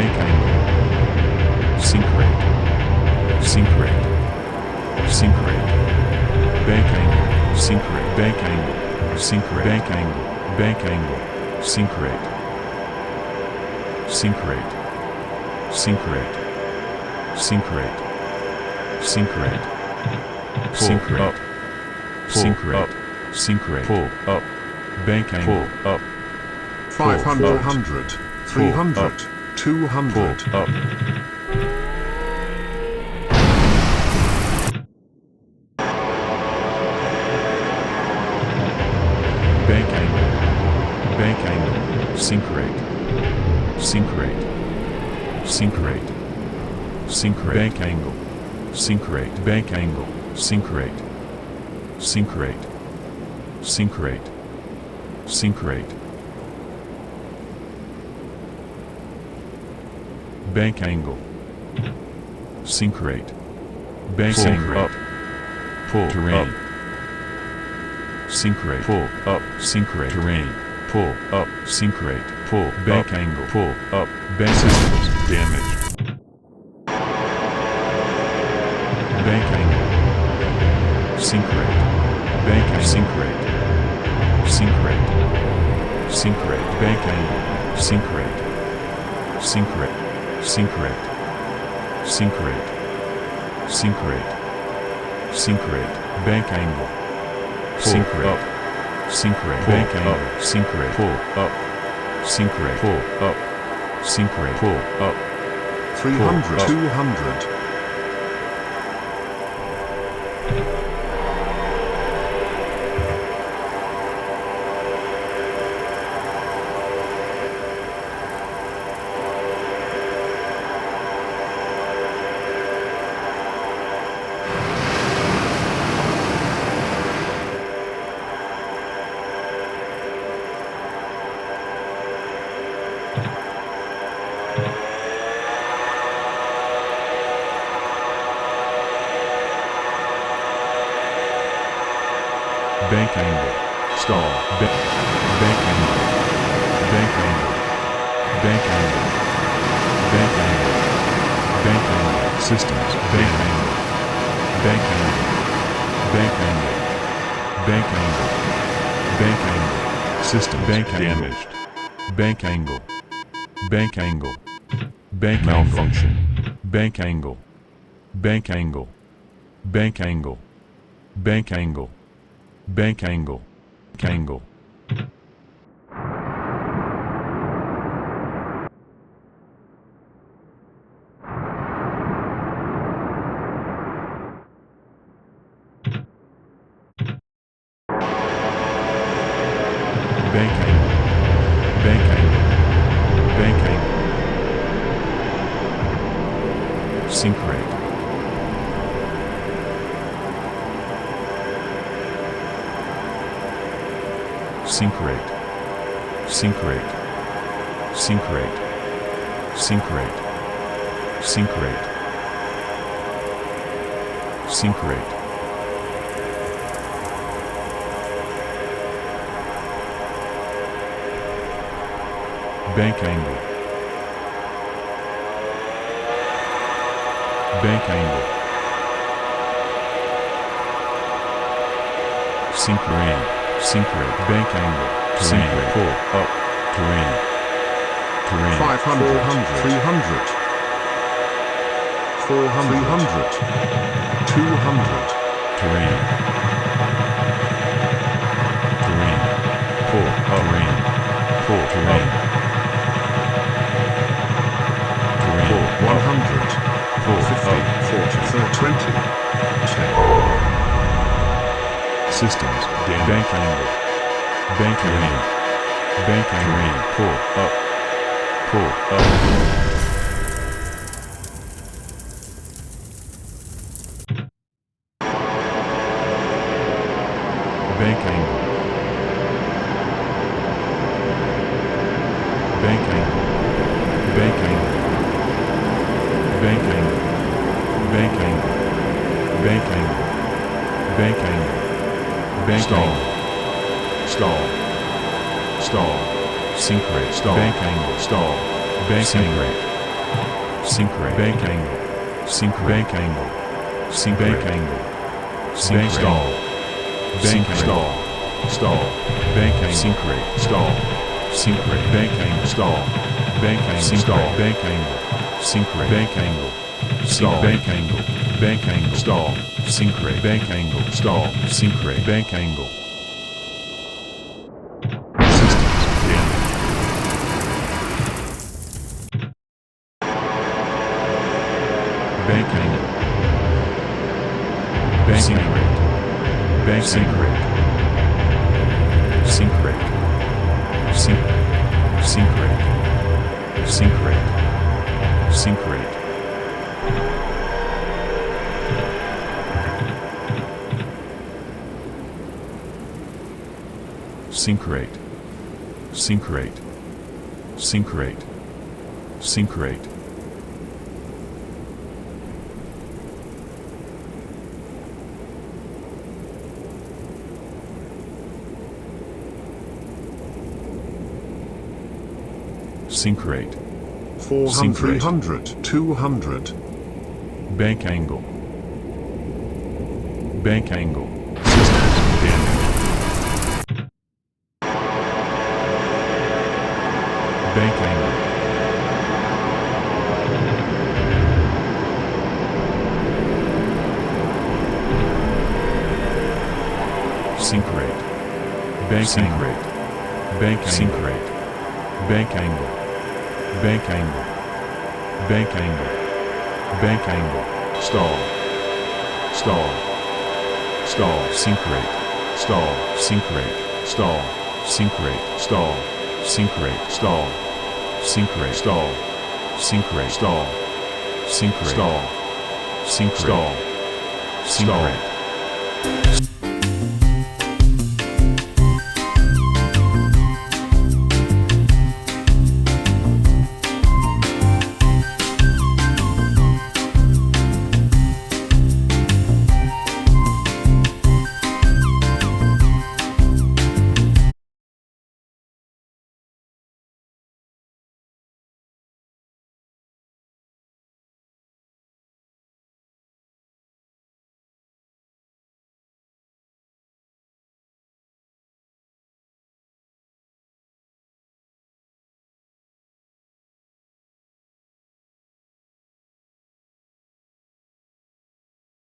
bank angle, sink rate, sink rate, sink rate, bank angle, sink rate, bank angle, sink rate, bank angle, sink rate, sink rate, sink rate, sink rate, sink rate, sink rate, sink rate, sink rate, pull up, bank angle, up, 500, 100, 300, 200, up, bank angle, sink rate, sink rate, sink rate, sink rate, bank angle, sink rate, bank angle, sink rate, sink rate, sink rate, sink rate, bank angle, sink rate, bank angle, up, pull, terrain, up, sink rate, pull, up, sink rate, terrain, pull, up, sink rate, pull, bank angle, pull, up, bank systems, damaged, bank angle, sink rate, bank angle, sink rate, sink rate, sink rate, bank angle, sink rate, sink rate, sink rate, sink rate, sink rate, sink rate, bank angle, sink rate, sink rate, bank angle, sink rate, pull up, sink rate, pull up, sink rate, pull up, 300, 200. bank angle, stall, bank angle, bank angle, bank angle, bank angle, bank angle, systems, bank angle, bank angle, bank angle, bank angle, bank angle, system, bank damaged, bank angle, bank angle, bank malfunction, bank angle, bank angle, bank angle, bank angle, bank angle, angle. Bank angle, bank angle, bank angle, sink rate, sink rate, sink rate, sink rate, sink rate, sink rate, sink rate, bank angle, bank angle, sink rate, sink rate, bank angle, sink rate, pull up, terrain, terrain, 500, 300, 400, 300, 200, terrain, terrain, pull, terrain, pull, terrain, terrain, pull, 100, pull, 50, 40, 30, 20, 10. Systems, bank angle, bank terrain, bank terrain, pull up, bank angle, bank angle, bank angle, bank angle, bank angle, bank angle, bank angle, bank stall, stall, stall, sink rate, stall, bank angle, stall, bank sink rate, Sync rate. Bank angle. Sync bank angle. Sync bank angle. Sync Stall. Bank Stall. Stall. Bank angle. Sync rate. Stall. Sync rate. Bank angle. Stall. Bank angle. Sync Stall. rate. Bank angle. Sync rate. Bank angle. Sync Stall. bank angle. Bank angle. Stall. Sync rate. Bank angle. Stall. Sync rate. Bank angle. Systems. Dim. Bank angle. Bank sync rate. Bank sync rate. Sync rate. Sync. Sync rate. Sync rate. Sync rate. Sync rate. Sync rate. Sync rate. Sync rate. Sync rate. 400, Sync rate. 300, 200. Bank angle. Bank angle. Systems. Dim. Bank angle. Sync rate. Bank sync rate. Bank sync rate. Bank angle. Bank angle. Bank angle. Bank angle. Stall. Stall. Stall. Sync rate. Stall. Sync rate. Stall. Sync rate. Stall. Sync rate. Stall. Sync rate. Stall. Sync rate. Stall. Sync rate. Stall. Sync rate. Stall. Sync Stall. rate.